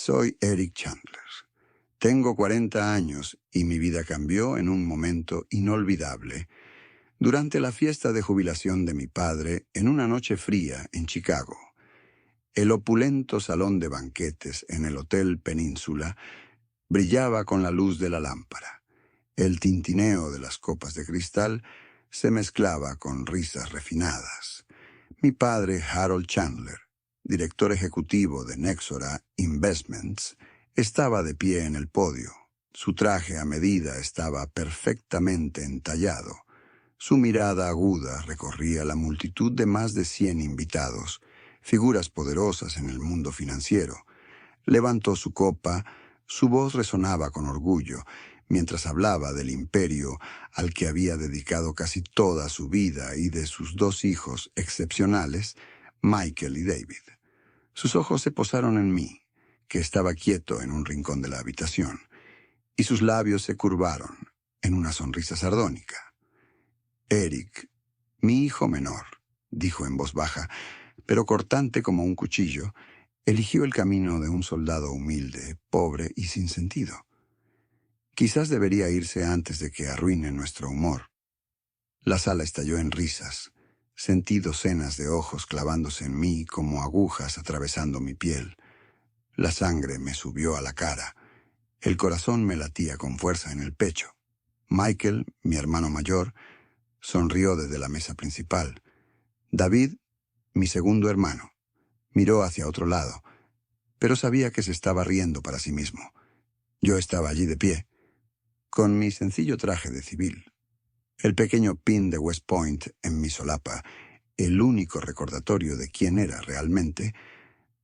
Soy Eric Chandler. Tengo 40 años y mi vida cambió en un momento inolvidable durante la fiesta de jubilación de mi padre en una noche fría en Chicago. El opulento salón de banquetes en el Hotel Península brillaba con la luz de la lámpara. El tintineo de las copas de cristal se mezclaba con risas refinadas. Mi padre, Harold Chandler, director ejecutivo de Nexora Investments, estaba de pie en el podio. Su traje a medida estaba perfectamente entallado. Su mirada aguda recorría la multitud de más de 100 invitados, figuras poderosas en el mundo financiero. Levantó su copa, su voz resonaba con orgullo, mientras hablaba del imperio al que había dedicado casi toda su vida y de sus dos hijos excepcionales, Michael y David. Sus ojos se posaron en mí, que estaba quieto en un rincón de la habitación, y sus labios se curvaron en una sonrisa sardónica. Eric, mi hijo menor, dijo en voz baja, pero cortante como un cuchillo, eligió el camino de un soldado humilde, pobre y sin sentido. Quizás debería irse antes de que arruine nuestro humor. La sala estalló en risas. Sentí docenas de ojos clavándose en mí como agujas atravesando mi piel. La sangre me subió a la cara. El corazón me latía con fuerza en el pecho. Michael, mi hermano mayor, sonrió desde la mesa principal. David, mi segundo hermano, miró hacia otro lado, pero sabía que se estaba riendo para sí mismo. Yo estaba allí de pie, con mi sencillo traje de civil. El pequeño pin de West Point en mi solapa, el único recordatorio de quién era realmente,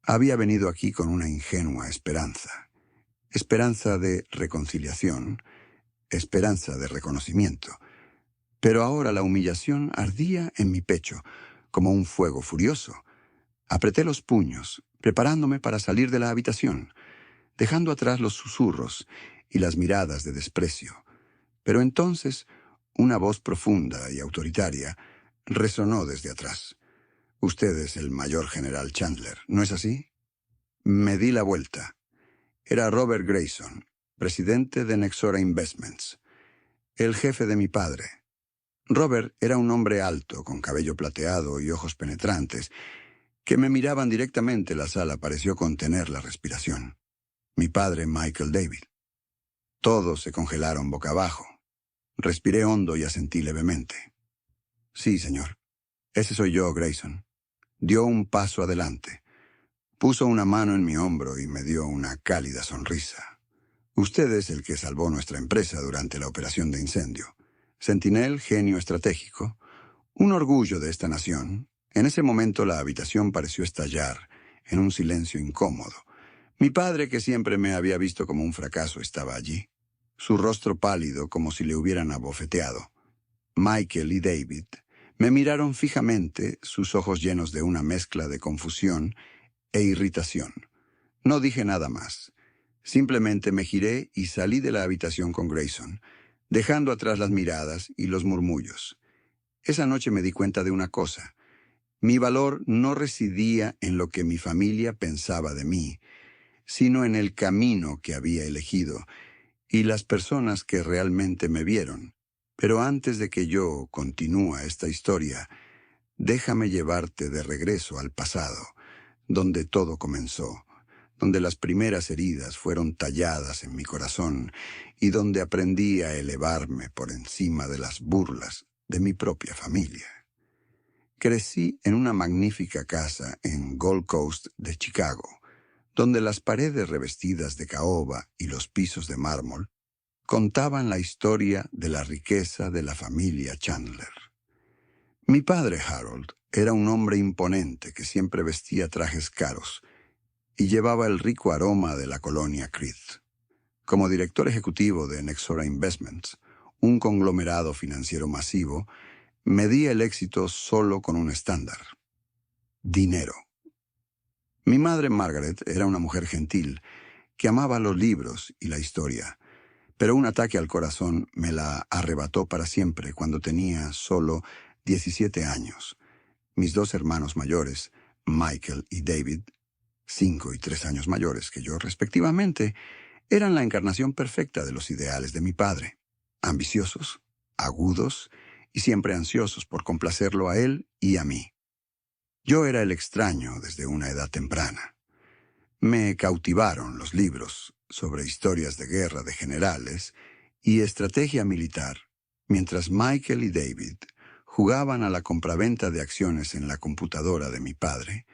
había venido aquí con una ingenua esperanza. Esperanza de reconciliación, esperanza de reconocimiento. Pero ahora la humillación ardía en mi pecho, como un fuego furioso. Apreté los puños, preparándome para salir de la habitación, dejando atrás los susurros y las miradas de desprecio. Pero entonces, una voz profunda y autoritaria resonó desde atrás. «Usted es el mayor general Chandler, ¿no es así?» Me di la vuelta. Era Robert Grayson, presidente de Nexora Investments, el jefe de mi padre. Robert era un hombre alto, con cabello plateado y ojos penetrantes, que me miraban directamente. La sala pareció contener la respiración. Mi padre, Michael David. Todos se congelaron boca abajo. Respiré hondo y asentí levemente. «Sí, señor. Ese soy yo, Grayson». Dio un paso adelante. Puso una mano en mi hombro y me dio una cálida sonrisa. «Usted es el que salvó nuestra empresa durante la operación de incendio. Sentinel, genio estratégico. Un orgullo de esta nación». En ese momento la habitación pareció estallar en un silencio incómodo. Mi padre, que siempre me había visto como un fracaso, estaba allí, su rostro pálido como si le hubieran abofeteado. Michael y David me miraron fijamente, sus ojos llenos de una mezcla de confusión e irritación. No dije nada más. Simplemente me giré y salí de la habitación con Grayson, dejando atrás las miradas y los murmullos. Esa noche me di cuenta de una cosa. Mi valor no residía en lo que mi familia pensaba de mí, sino en el camino que había elegido y las personas que realmente me vieron. Pero antes de que yo continúe esta historia, déjame llevarte de regreso al pasado, donde todo comenzó, donde las primeras heridas fueron talladas en mi corazón y donde aprendí a elevarme por encima de las burlas de mi propia familia. Crecí en una magnífica casa en Gold Coast de Chicago, donde las paredes revestidas de caoba y los pisos de mármol contaban la historia de la riqueza de la familia Chandler. Mi padre, Harold, era un hombre imponente que siempre vestía trajes caros y llevaba el rico aroma de la colonia Creed. Como director ejecutivo de Nexora Investments, un conglomerado financiero masivo, medía el éxito solo con un estándar: dinero. Mi madre, Margaret, era una mujer gentil que amaba los libros y la historia, pero un ataque al corazón me la arrebató para siempre cuando tenía solo 17 años. Mis dos hermanos mayores, Michael y David, 5 y 3 años mayores que yo respectivamente, eran la encarnación perfecta de los ideales de mi padre. Ambiciosos, agudos y siempre ansiosos por complacerlo a él y a mí. Yo era el extraño desde una edad temprana. Me cautivaron los libros sobre historias de guerra de generales y estrategia militar, mientras Michael y David jugaban a la compraventa de acciones en la computadora de mi padre.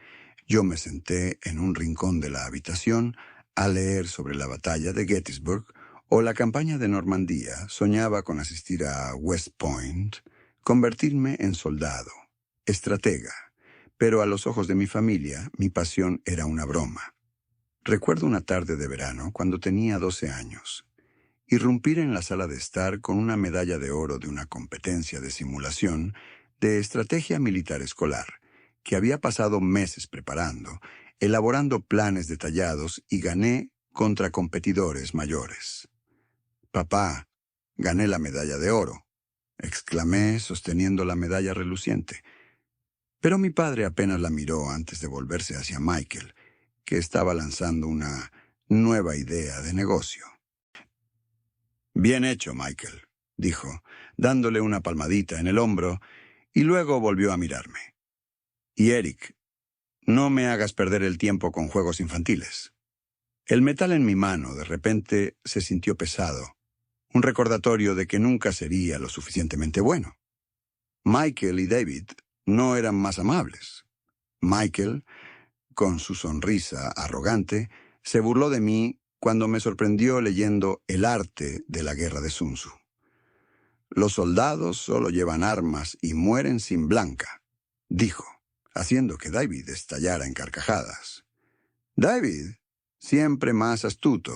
Yo me senté en un rincón de la habitación a leer sobre la batalla de Gettysburg o la campaña de Normandía. Soñaba con asistir a West Point, convertirme en soldado, estratega, pero a los ojos de mi familia mi pasión era una broma. Recuerdo una tarde de verano cuando tenía 12 años. Irrumpir en la sala de estar con una medalla de oro de una competencia de simulación de estrategia militar escolar, que había pasado meses preparando, elaborando planes detallados y gané contra competidores mayores. «Papá, gané la medalla de oro», exclamé sosteniendo la medalla reluciente. Pero mi padre apenas la miró antes de volverse hacia Michael, que estaba lanzando una nueva idea de negocio. «Bien hecho, Michael», dijo, dándole una palmadita en el hombro, y luego volvió a mirarme. «Y Eric, no me hagas perder el tiempo con juegos infantiles». El metal en mi mano de repente se sintió pesado, un recordatorio de que nunca sería lo suficientemente bueno. Michael y David no eran más amables. Michael, con su sonrisa arrogante, se burló de mí cuando me sorprendió leyendo El arte de la guerra de Sun Tzu. «Los soldados solo llevan armas y mueren sin blanca», dijo, haciendo que David estallara en carcajadas. David, siempre más astuto,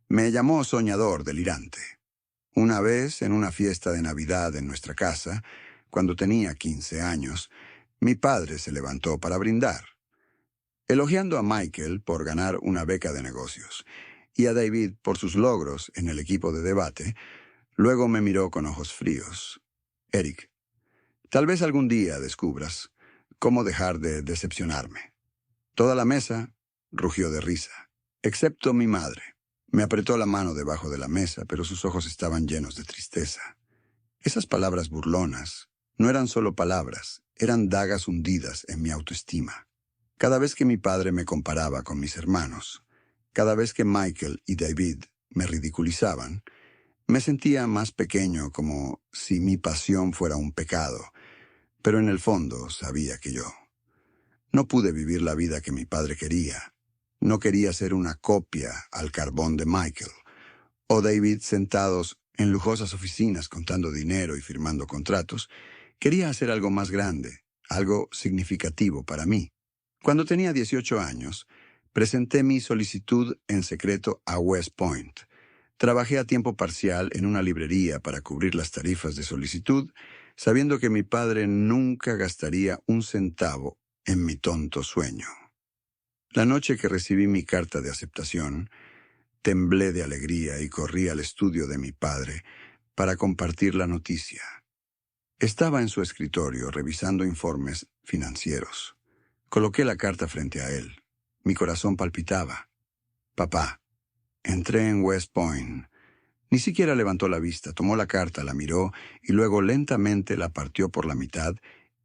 me llamó soñador delirante. Una vez, en una fiesta de Navidad en nuestra casa, cuando tenía 15 años, mi padre se levantó para brindar, elogiando a Michael por ganar una beca de negocios y a David por sus logros en el equipo de debate. Luego me miró con ojos fríos. «Eric, tal vez algún día descubras cómo dejar de decepcionarme». Toda la mesa rugió de risa, excepto mi madre. Me apretó la mano debajo de la mesa, pero sus ojos estaban llenos de tristeza. Esas palabras burlonas no eran solo palabras, eran dagas hundidas en mi autoestima. Cada vez que mi padre me comparaba con mis hermanos, cada vez que Michael y David me ridiculizaban, me sentía más pequeño, como si mi pasión fuera un pecado, pero en el fondo sabía que yo no pude vivir la vida que mi padre quería. No quería ser una copia al carbón de Michael o David sentados en lujosas oficinas contando dinero y firmando contratos. Quería hacer algo más grande, algo significativo para mí. Cuando tenía 18 años, presenté mi solicitud en secreto a West Point. Trabajé a tiempo parcial en una librería para cubrir las tarifas de solicitud, sabiendo que mi padre nunca gastaría un centavo en mi tonto sueño. La noche que recibí mi carta de aceptación, temblé de alegría y corrí al estudio de mi padre para compartir la noticia. Estaba en su escritorio revisando informes financieros. Coloqué la carta frente a él. Mi corazón palpitaba. «Papá, entré en West Point». Ni siquiera levantó la vista, tomó la carta, la miró y luego lentamente la partió por la mitad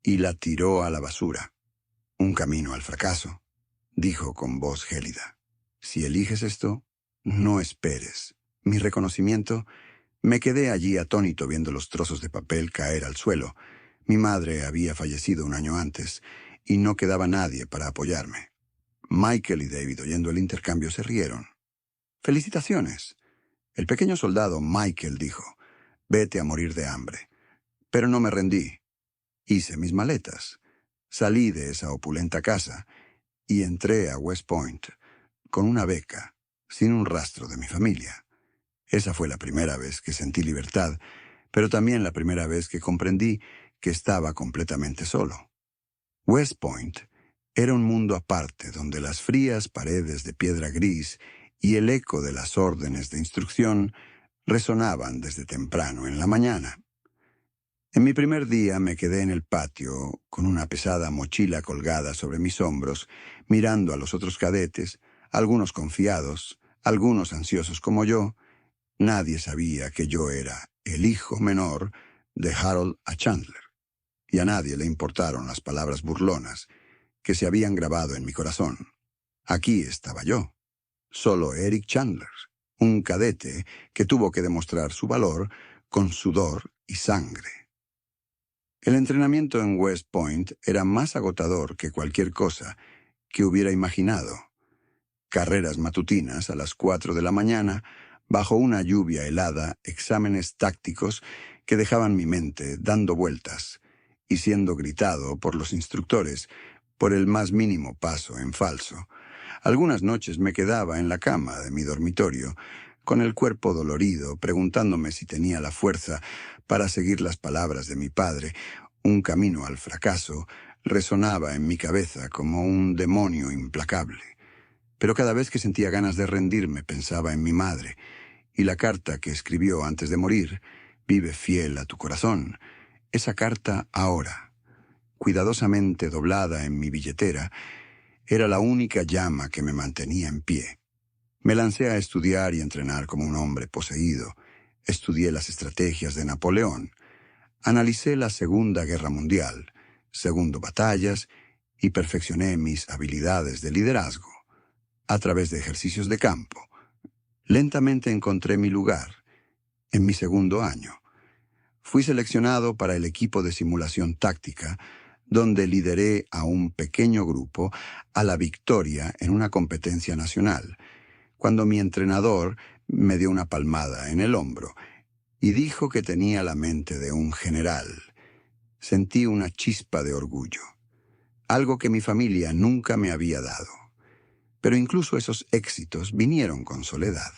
y la tiró a la basura. «Un camino al fracaso», dijo con voz gélida. «Si eliges esto, no esperes mi reconocimiento». Me quedé allí atónito viendo los trozos de papel caer al suelo. Mi madre había fallecido un año antes y no quedaba nadie para apoyarme. Michael y David, oyendo el intercambio, se rieron. «Felicitaciones». El pequeño soldado Michael dijo: «Vete a morir de hambre». Pero no me rendí. Hice mis maletas. Salí de esa opulenta casa y entré a West Point con una beca, sin un rastro de mi familia. Esa fue la primera vez que sentí libertad, pero también la primera vez que comprendí que estaba completamente solo. West Point era un mundo aparte donde las frías paredes de piedra gris y el eco de las órdenes de instrucción resonaban desde temprano en la mañana. En mi primer día me quedé en el patio, con una pesada mochila colgada sobre mis hombros, mirando a los otros cadetes, algunos confiados, algunos ansiosos como yo. Nadie sabía que yo era el hijo menor de Harold A. Chandler, y a nadie le importaron las palabras burlonas que se habían grabado en mi corazón. Aquí estaba yo, solo Eric Chandler, un cadete que tuvo que demostrar su valor con sudor y sangre. El entrenamiento en West Point era más agotador que cualquier cosa que hubiera imaginado. Carreras matutinas a las 4 de la mañana, bajo una lluvia helada, exámenes tácticos que dejaban mi mente dando vueltas y siendo gritado por los instructores por el más mínimo paso en falso. Algunas noches me quedaba en la cama de mi dormitorio, con el cuerpo dolorido, preguntándome si tenía la fuerza para seguir las palabras de mi padre. Un camino al fracaso resonaba en mi cabeza como un demonio implacable. Pero cada vez que sentía ganas de rendirme pensaba en mi madre, y la carta que escribió antes de morir: «Vive fiel a tu corazón». Esa carta ahora, cuidadosamente doblada en mi billetera, era la única llama que me mantenía en pie. Me lancé a estudiar y entrenar como un hombre poseído. Estudié las estrategias de Napoleón. Analicé la Segunda Guerra Mundial, segundo batallas, y perfeccioné mis habilidades de liderazgo a través de ejercicios de campo. Lentamente encontré mi lugar. En mi segundo año, fui seleccionado para el equipo de simulación táctica, donde lideré a un pequeño grupo a la victoria en una competencia nacional, cuando mi entrenador me dio una palmada en el hombro y dijo que tenía la mente de un general. Sentí una chispa de orgullo, algo que mi familia nunca me había dado. Pero incluso esos éxitos vinieron con soledad.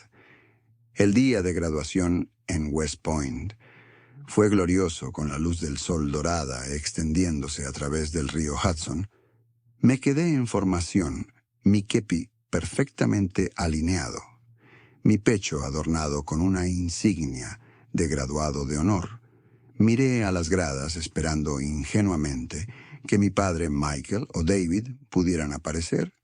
El día de graduación en West Point fue glorioso, con la luz del sol dorada extendiéndose a través del río Hudson. Me quedé en formación, mi kepi perfectamente alineado, mi pecho adornado con una insignia de graduado de honor. Miré a las gradas esperando ingenuamente que mi padre Michael o David pudieran aparecer.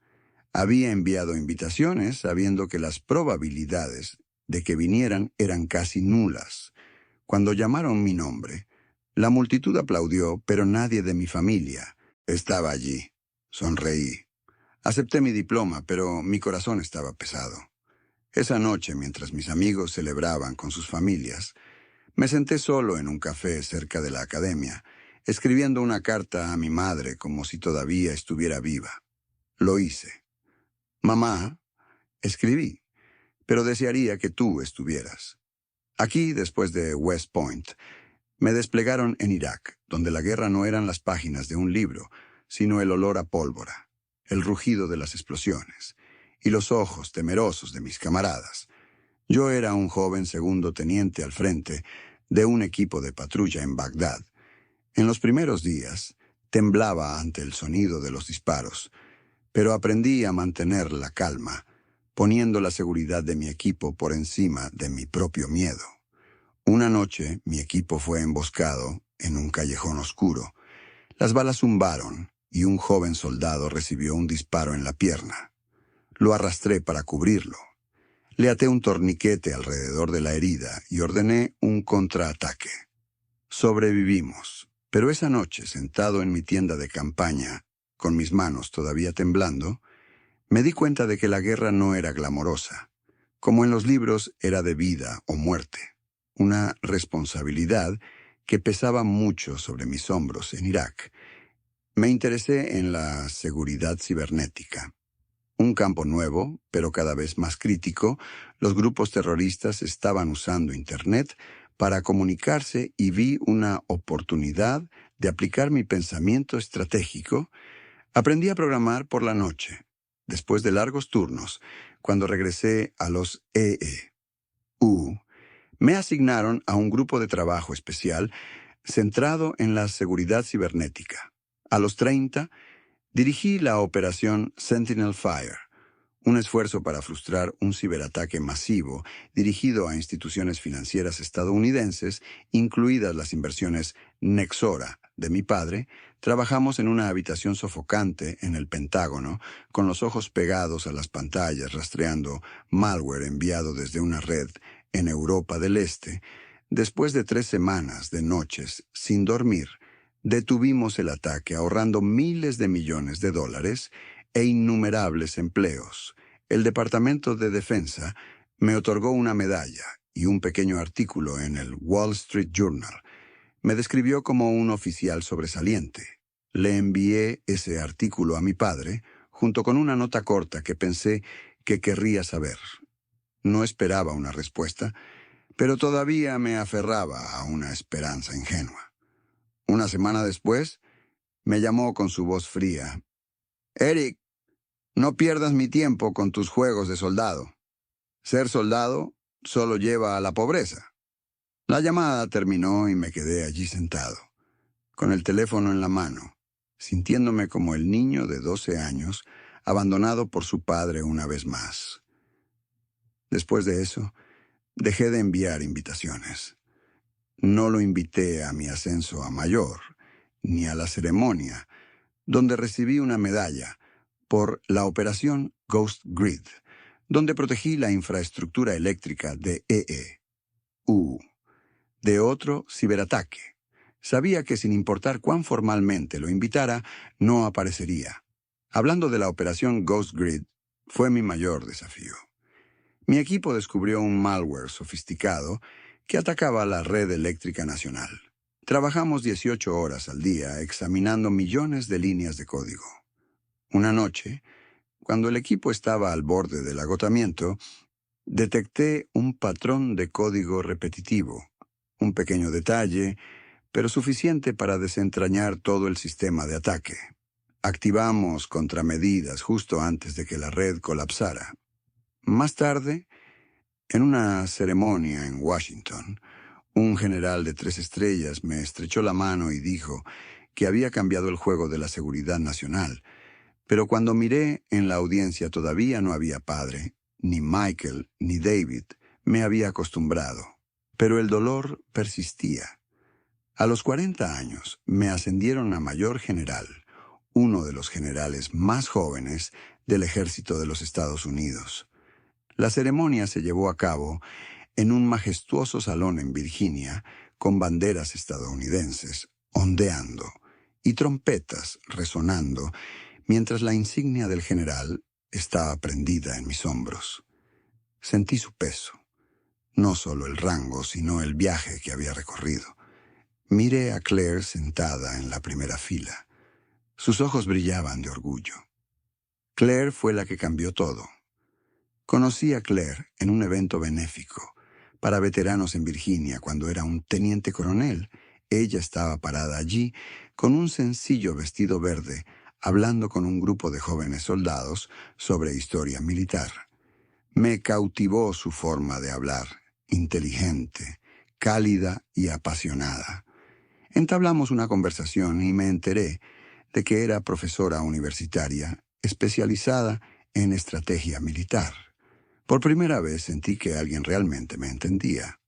Había enviado invitaciones sabiendo que las probabilidades de que vinieran eran casi nulas. Cuando llamaron mi nombre, la multitud aplaudió, pero nadie de mi familia estaba allí. Sonreí. Acepté mi diploma, pero mi corazón estaba pesado. Esa noche, mientras mis amigos celebraban con sus familias, me senté solo en un café cerca de la academia, escribiendo una carta a mi madre como si todavía estuviera viva. Lo hice. «Mamá», escribí, «pero desearía que tú estuvieras». Aquí, después de West Point, me desplegaron en Irak, donde la guerra no eran las páginas de un libro, sino el olor a pólvora, el rugido de las explosiones y los ojos temerosos de mis camaradas. Yo era un joven segundo teniente al frente de un equipo de patrulla en Bagdad. En los primeros días, temblaba ante el sonido de los disparos, pero aprendí a mantener la calma, poniendo la seguridad de mi equipo por encima de mi propio miedo. Una noche, mi equipo fue emboscado en un callejón oscuro. Las balas zumbaron y un joven soldado recibió un disparo en la pierna. Lo arrastré para cubrirlo. Le até un torniquete alrededor de la herida y ordené un contraataque. Sobrevivimos, pero esa noche, sentado en mi tienda de campaña, con mis manos todavía temblando, me di cuenta de que la guerra no era glamorosa. Como en los libros, era de vida o muerte. Una responsabilidad que pesaba mucho sobre mis hombros en Irak. Me interesé en la seguridad cibernética. Un campo nuevo, pero cada vez más crítico. Los grupos terroristas estaban usando Internet para comunicarse y vi una oportunidad de aplicar mi pensamiento estratégico. Aprendí a programar por la noche, después de largos turnos, cuando regresé a los EEU. Me asignaron a un grupo de trabajo especial centrado en la seguridad cibernética. A los 30, dirigí la operación Sentinel Fire, un esfuerzo para frustrar un ciberataque masivo dirigido a instituciones financieras estadounidenses, incluidas las inversiones Nexora de mi padre. Trabajamos en una habitación sofocante en el Pentágono, con los ojos pegados a las pantallas rastreando malware enviado desde una red en Europa del Este. Después de 3 semanas de noches sin dormir, detuvimos el ataque ahorrando miles de millones de dólares e innumerables empleos. El Departamento de Defensa me otorgó una medalla y un pequeño artículo en el Wall Street Journal. Me describió como un oficial sobresaliente. Le envié ese artículo a mi padre, junto con una nota corta que pensé que querría saber. No esperaba una respuesta, pero todavía me aferraba a una esperanza ingenua. Una semana después, me llamó con su voz fría. «Eric, no pierdas mi tiempo con tus juegos de soldado. Ser soldado solo lleva a la pobreza». La llamada terminó y me quedé allí sentado, con el teléfono en la mano, sintiéndome como el niño de 12 años, abandonado por su padre una vez más. Después de eso, dejé de enviar invitaciones. No lo invité a mi ascenso a mayor, ni a la ceremonia, donde recibí una medalla por la operación Ghost Grid, donde protegí la infraestructura eléctrica de EE. De otro ciberataque. Sabía que sin importar cuán formalmente lo invitara, no aparecería. Hablando de la operación Ghost Grid, fue mi mayor desafío. Mi equipo descubrió un malware sofisticado que atacaba la red eléctrica nacional. Trabajamos 18 horas al día examinando millones de líneas de código. Una noche, cuando el equipo estaba al borde del agotamiento, detecté un patrón de código repetitivo, un pequeño detalle, pero suficiente para desentrañar todo el sistema de ataque. Activamos contramedidas justo antes de que la red colapsara. Más tarde, en una ceremonia en Washington, un general de 3 estrellas me estrechó la mano y dijo que había cambiado el juego de la seguridad nacional, pero cuando miré en la audiencia todavía no había padre, ni Michael, ni David. Me había acostumbrado, pero el dolor persistía. A los 40 años me ascendieron a mayor general, uno de los generales más jóvenes del ejército de los Estados Unidos. La ceremonia se llevó a cabo en un majestuoso salón en Virginia, con banderas estadounidenses ondeando y trompetas resonando, mientras la insignia del general estaba prendida en mis hombros. Sentí su peso, no solo el rango, sino el viaje que había recorrido. Miré a Claire sentada en la primera fila. Sus ojos brillaban de orgullo. Claire fue la que cambió todo. Conocí a Claire en un evento benéfico para veteranos en Virginia cuando era un teniente coronel. Ella estaba parada allí con un sencillo vestido verde, hablando con un grupo de jóvenes soldados sobre historia militar. Me cautivó su forma de hablar, inteligente, cálida y apasionada. Entablamos una conversación y me enteré de que era profesora universitaria especializada en estrategia militar. Por primera vez sentí que alguien realmente me entendía.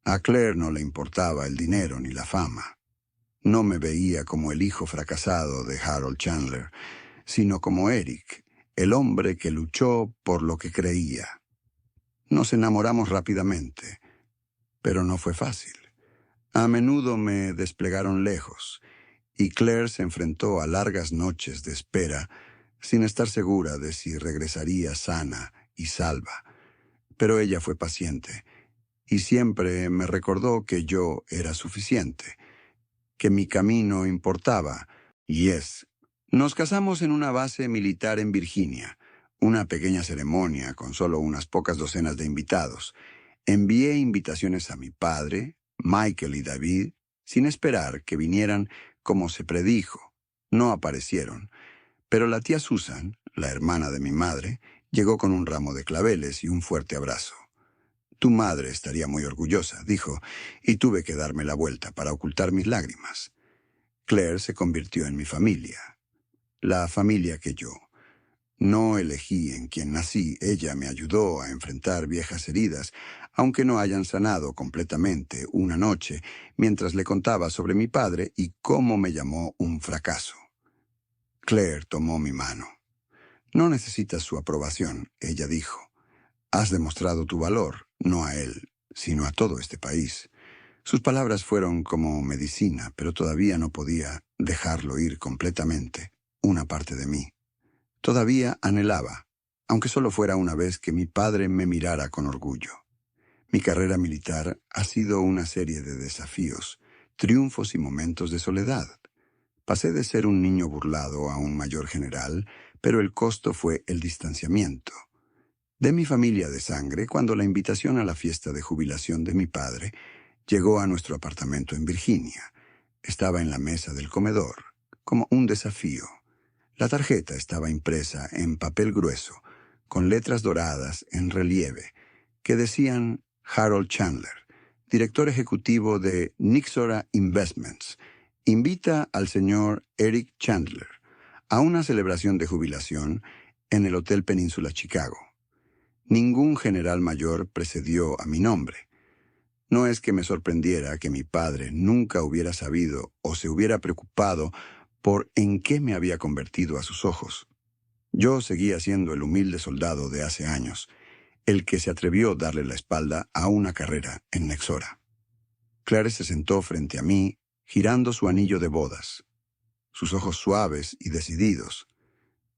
A Claire no le importaba el dinero ni la fama. No me veía como el hijo fracasado de Harold Chandler, sino como Eric, el hombre que luchó por lo que creía. Nos enamoramos rápidamente, pero no fue fácil. A menudo me desplegaron lejos, y Claire se enfrentó a largas noches de espera sin estar segura de si regresaría sana y salva. Pero ella fue paciente, y siempre me recordó que yo era suficiente, que mi camino importaba. Nos casamos en una base militar en Virginia, una pequeña ceremonia con solo unas pocas docenas de invitados. Envié invitaciones a mi padre, Michael y David, sin esperar que vinieran como se predijo. No aparecieron, pero la tía Susan, la hermana de mi madre, llegó con un ramo de claveles y un fuerte abrazo. «Tu madre estaría muy orgullosa», dijo, y tuve que darme la vuelta para ocultar mis lágrimas. Claire se convirtió en mi familia, la familia que yo No elegí en quien nací, ella me ayudó a enfrentar viejas heridas, aunque no hayan sanado completamente una noche, mientras le contaba sobre mi padre y cómo me llamó un fracaso. Claire tomó mi mano. No necesitas su aprobación, ella dijo. Has demostrado tu valor, no a él, sino a todo este país. Sus palabras fueron como medicina, pero todavía no podía dejarlo ir completamente, una parte de mí. Todavía anhelaba, aunque solo fuera una vez, que mi padre me mirara con orgullo. Mi carrera militar ha sido una serie de desafíos, triunfos y momentos de soledad. Pasé de ser un niño burlado a un mayor general, pero el costo fue el distanciamiento. De mi familia de sangre, cuando la invitación a la fiesta de jubilación de mi padre llegó a nuestro apartamento en Virginia. Estaba en la mesa del comedor, como un desafío. La tarjeta estaba impresa en papel grueso, con letras doradas en relieve, que decían Harold Chandler, director ejecutivo de Nixora Investments, invita al señor Eric Chandler a una celebración de jubilación en el Hotel Península Chicago. Ningún general mayor precedió a mi nombre. No es que me sorprendiera que mi padre nunca hubiera sabido o se hubiera preocupado por en qué me había convertido a sus ojos. Yo seguía siendo el humilde soldado de hace años, el que se atrevió a darle la espalda a una carrera en Nexora. Claire se sentó frente a mí, girando su anillo de bodas, sus ojos suaves y decididos.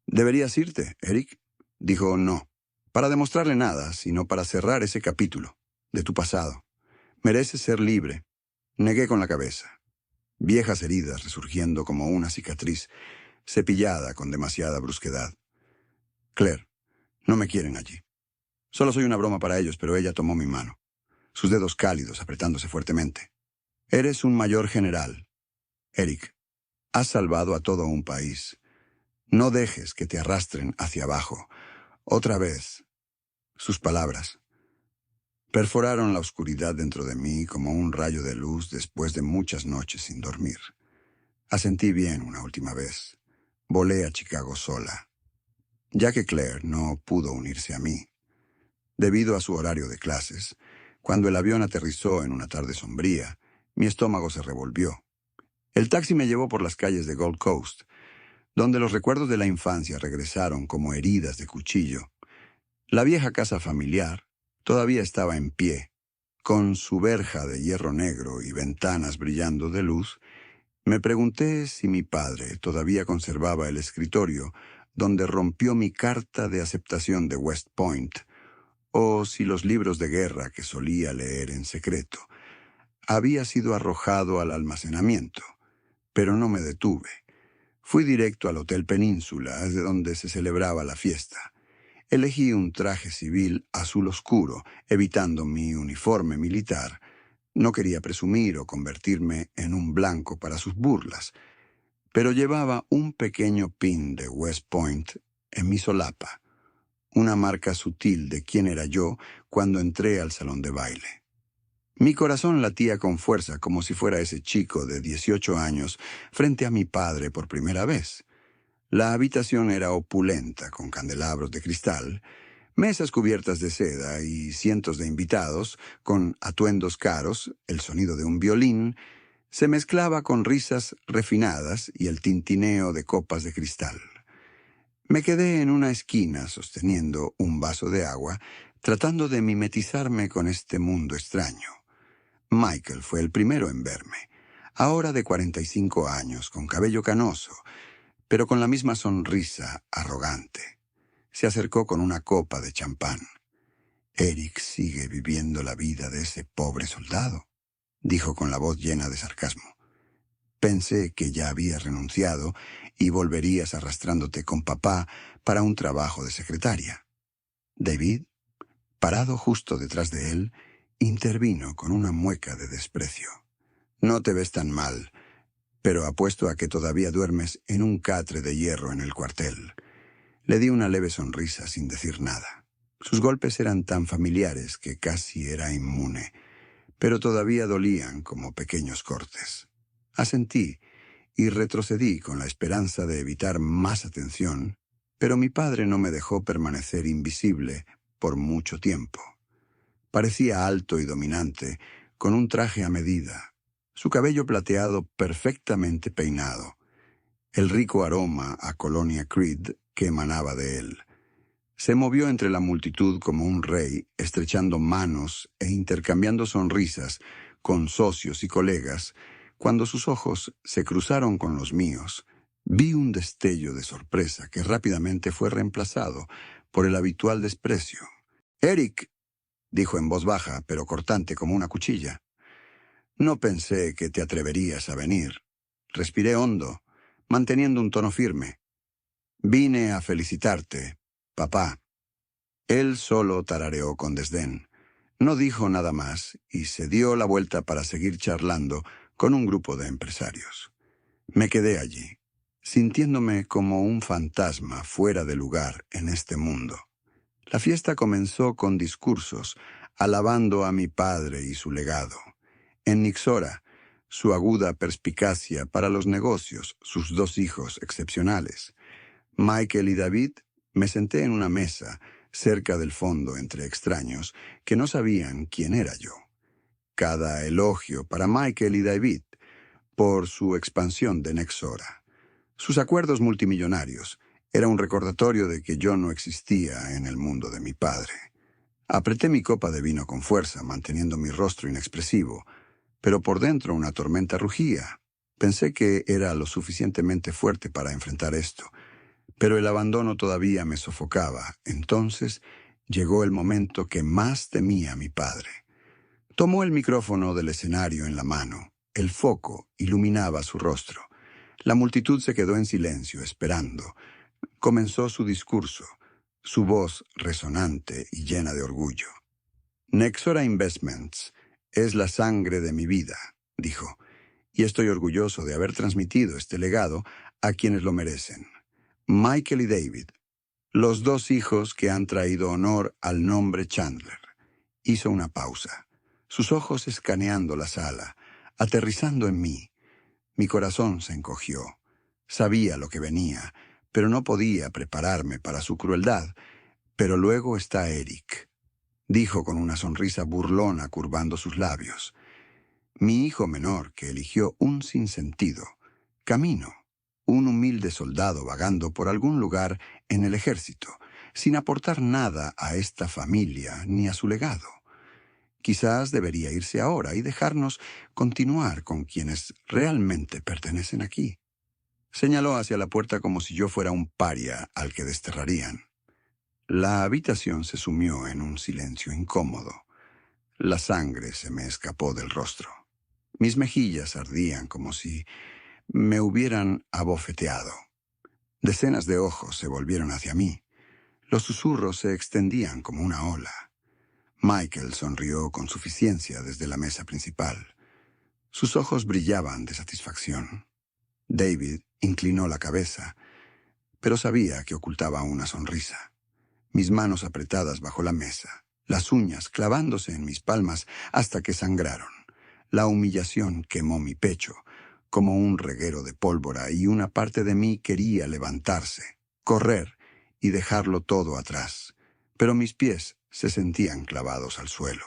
«¿Deberías irte, Eric?» Dijo no, para demostrarle nada, sino para cerrar ese capítulo de tu pasado. Mereces ser libre. Negué con la cabeza. Viejas heridas resurgiendo como una cicatriz, cepillada con demasiada brusquedad. Claire, no me quieren allí. Solo soy una broma para ellos, pero ella tomó mi mano, sus dedos cálidos apretándose fuertemente. Eres un mayor general. Eric, has salvado a todo un país. No dejes que te arrastren hacia abajo. Otra vez. Sus palabras perforaron la oscuridad dentro de mí como un rayo de luz después de muchas noches sin dormir. Asentí bien una última vez. Volé a Chicago sola, ya que Claire no pudo unirse a mí. Debido a su horario de clases, cuando el avión aterrizó en una tarde sombría, mi estómago se revolvió. El taxi me llevó por las calles de Gold Coast, donde los recuerdos de la infancia regresaron como heridas de cuchillo. La vieja casa familiar todavía estaba en pie, con su verja de hierro negro y ventanas brillando de luz. Me pregunté si mi padre todavía conservaba el escritorio donde rompió mi carta de aceptación de West Point, o si los libros de guerra que solía leer en secreto había sido arrojado al almacenamiento. Pero no me detuve. Fui directo al Hotel Península, desde donde se celebraba la fiesta. Elegí un traje civil azul oscuro, evitando mi uniforme militar. No quería presumir o convertirme en un blanco para sus burlas, pero llevaba un pequeño pin de West Point en mi solapa, una marca sutil de quién era yo cuando entré al salón de baile. Mi corazón latía con fuerza como si fuera ese chico de 18 años frente a mi padre por primera vez. La habitación era opulenta, con candelabros de cristal, mesas cubiertas de seda y cientos de invitados, con atuendos caros. El sonido de un violín se mezclaba con risas refinadas y el tintineo de copas de cristal. Me quedé en una esquina sosteniendo un vaso de agua, tratando de mimetizarme con este mundo extraño. Michael fue el primero en verme, ahora de 45 años, con cabello canoso, pero con la misma sonrisa arrogante. Se acercó con una copa de champán. «Eric sigue viviendo la vida de ese pobre soldado», dijo con la voz llena de sarcasmo. «Pensé que ya habías renunciado y volverías arrastrándote con papá para un trabajo de secretaria». David, parado justo detrás de él, intervino con una mueca de desprecio. «No te ves tan mal, pero apuesto a que todavía duermes en un catre de hierro en el cuartel». Le di una leve sonrisa sin decir nada. Sus golpes eran tan familiares que casi era inmune, pero todavía dolían como pequeños cortes. Asentí y retrocedí con la esperanza de evitar más atención Pero mi padre no me dejó permanecer invisible por mucho tiempo. Parecía alto y dominante, con un traje a medida, su cabello plateado perfectamente peinado, el rico aroma a Colonia Creed que emanaba de él. Se movió entre la multitud como un rey, estrechando manos e intercambiando sonrisas con socios y colegas. Cuando sus ojos se cruzaron con los míos, vi un destello de sorpresa que rápidamente fue reemplazado por el habitual desprecio. «Eric», dijo en voz baja, pero cortante como una cuchilla. «No pensé que te atreverías a venir». Respiré hondo, manteniendo un tono firme. «Vine a felicitarte, papá». Él solo tarareó con desdén. No dijo nada más y se dio la vuelta para seguir charlando con un grupo de empresarios. Me quedé allí, sintiéndome como un fantasma fuera de lugar en este mundo. La fiesta comenzó con discursos, alabando a mi padre y su legado. En Nixora, su aguda perspicacia para los negocios, sus 2 hijos excepcionales. Michael y David, me senté en una mesa, cerca del fondo entre extraños, que no sabían quién era yo. Cada elogio para Michael y David, por su expansión de Nexora. Sus acuerdos multimillonarios, era un recordatorio de que yo no existía en el mundo de mi padre. Apreté mi copa de vino con fuerza, manteniendo mi rostro inexpresivo, pero por dentro una tormenta rugía. Pensé que era lo suficientemente fuerte para enfrentar esto, pero el abandono todavía me sofocaba. Entonces llegó el momento que más temía mi padre. Tomó el micrófono del escenario en la mano. El foco iluminaba su rostro. La multitud se quedó en silencio, esperando. Comenzó su discurso, su voz resonante y llena de orgullo. «Nexora Investments es la sangre de mi vida», dijo, «y estoy orgulloso de haber transmitido este legado a quienes lo merecen. Michael y David, los 2 hijos que han traído honor al nombre Chandler». Hizo una pausa, sus ojos escaneando la sala, aterrizando en mí. Mi corazón se encogió. Sabía lo que venía, pero no podía prepararme para su crueldad. «Pero luego está Eric», dijo con una sonrisa burlona curvando sus labios. «Mi hijo menor que eligió un sinsentido camino. Un humilde soldado vagando por algún lugar en el ejército, sin aportar nada a esta familia ni a su legado. Quizás debería irse ahora y dejarnos continuar con quienes realmente pertenecen aquí». Señaló hacia la puerta como si yo fuera un paria al que desterrarían. La habitación se sumió en un silencio incómodo. La sangre se me escapó del rostro. Mis mejillas ardían como si me hubieran abofeteado. Decenas de ojos se volvieron hacia mí. Los susurros se extendían como una ola. Michael sonrió con suficiencia desde la mesa principal. Sus ojos brillaban de satisfacción. David inclinó la cabeza, pero sabía que ocultaba una sonrisa. Mis manos apretadas bajo la mesa, las uñas clavándose en mis palmas hasta que sangraron. La humillación quemó mi pecho, como un reguero de pólvora, y una parte de mí quería levantarse, correr y dejarlo todo atrás. Pero mis pies se sentían clavados al suelo.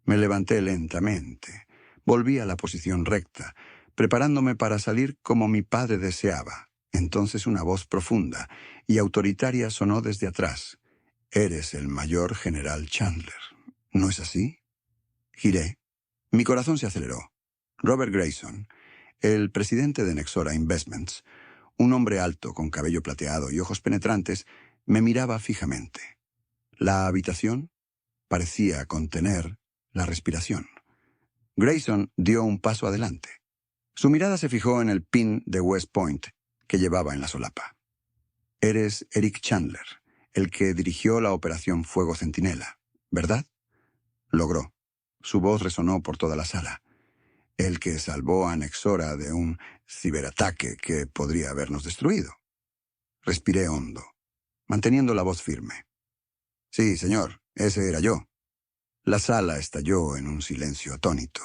Me levanté lentamente, volví a la posición recta, preparándome para salir como mi padre deseaba. Entonces una voz profunda y autoritaria sonó desde atrás. «Eres el mayor general Chandler, ¿no es así?» Giré. Mi corazón se aceleró. Robert Grayson, el presidente de Nexora Investments, un hombre alto con cabello plateado y ojos penetrantes, me miraba fijamente. La habitación parecía contener la respiración. Grayson dio un paso adelante. Su mirada se fijó en el pin de West Point que llevaba en la solapa. «Eres Eric Chandler, el que dirigió la operación Fuego Centinela, ¿verdad?» Logró. Su voz resonó por toda la sala. «El que salvó a Nexora de un ciberataque que podría habernos destruido». Respiré hondo, manteniendo la voz firme. «Sí, señor, ese era yo». La sala estalló en un silencio atónito.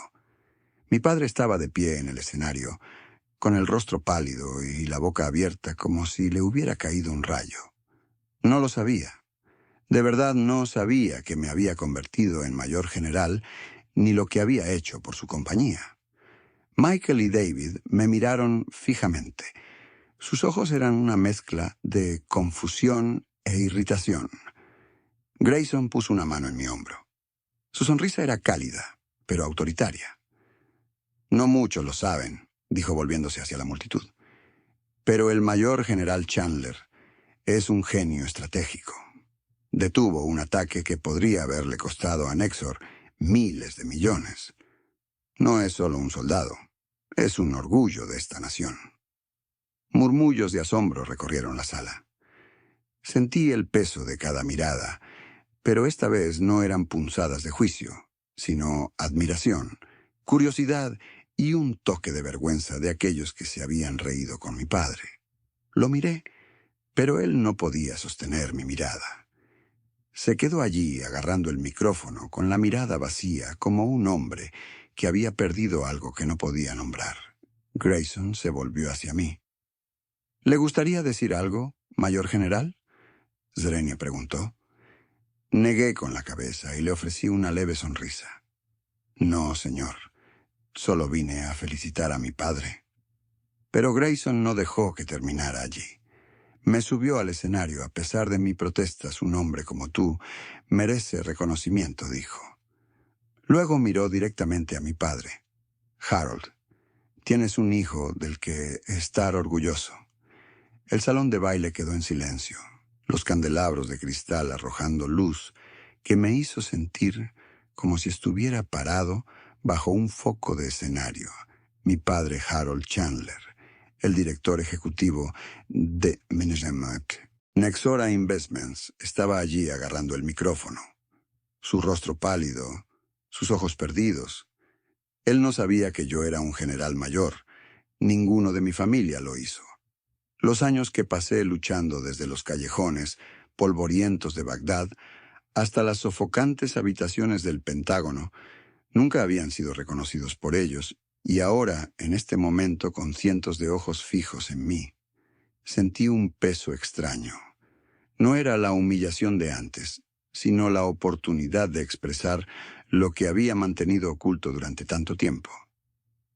Mi padre estaba de pie en el escenario, con el rostro pálido y la boca abierta como si le hubiera caído un rayo. No lo sabía. De verdad no sabía que me había convertido en mayor general ni lo que había hecho por su compañía. Michael y David me miraron fijamente. Sus ojos eran una mezcla de confusión e irritación. Grayson puso una mano en mi hombro. Su sonrisa era cálida, pero autoritaria. No muchos lo saben, dijo volviéndose hacia la multitud. Pero el mayor general Chandler es un genio estratégico. Detuvo un ataque que podría haberle costado a Nexor miles de millones. No es solo un soldado, es un orgullo de esta nación. Murmullos de asombro recorrieron la sala. Sentí el peso de cada mirada, pero esta vez no eran punzadas de juicio, sino admiración, curiosidad y un toque de vergüenza de aquellos que se habían reído con mi padre. Lo miré, pero él no podía sostener mi mirada. Se quedó allí agarrando el micrófono con la mirada vacía como un hombre que había perdido algo que no podía nombrar. Grayson se volvió hacia mí. ¿Le gustaría decir algo, mayor general?, Zrenia preguntó. Negué con la cabeza y le ofrecí una leve sonrisa. No, señor. Solo vine a felicitar a mi padre. Pero Grayson no dejó que terminara allí. Me subió al escenario a pesar de mi protestas. Un hombre como tú merece reconocimiento, dijo. Luego miró directamente a mi padre. Harold, tienes un hijo del que estar orgulloso. El salón de baile quedó en silencio, los candelabros de cristal arrojando luz que me hizo sentir como si estuviera parado bajo un foco de escenario. Mi padre Harold Chandler, el director ejecutivo de Management. Nexora Investments estaba allí agarrando el micrófono. Su rostro pálido, sus ojos perdidos. Él no sabía que yo era un general mayor. Ninguno de mi familia lo hizo. Los años que pasé luchando desde los callejones polvorientos de Bagdad hasta las sofocantes habitaciones del Pentágono nunca habían sido reconocidos por ellos, y ahora, en este momento, con cientos de ojos fijos en mí, sentí un peso extraño. No era la humillación de antes, sino la oportunidad de expresar lo que había mantenido oculto durante tanto tiempo.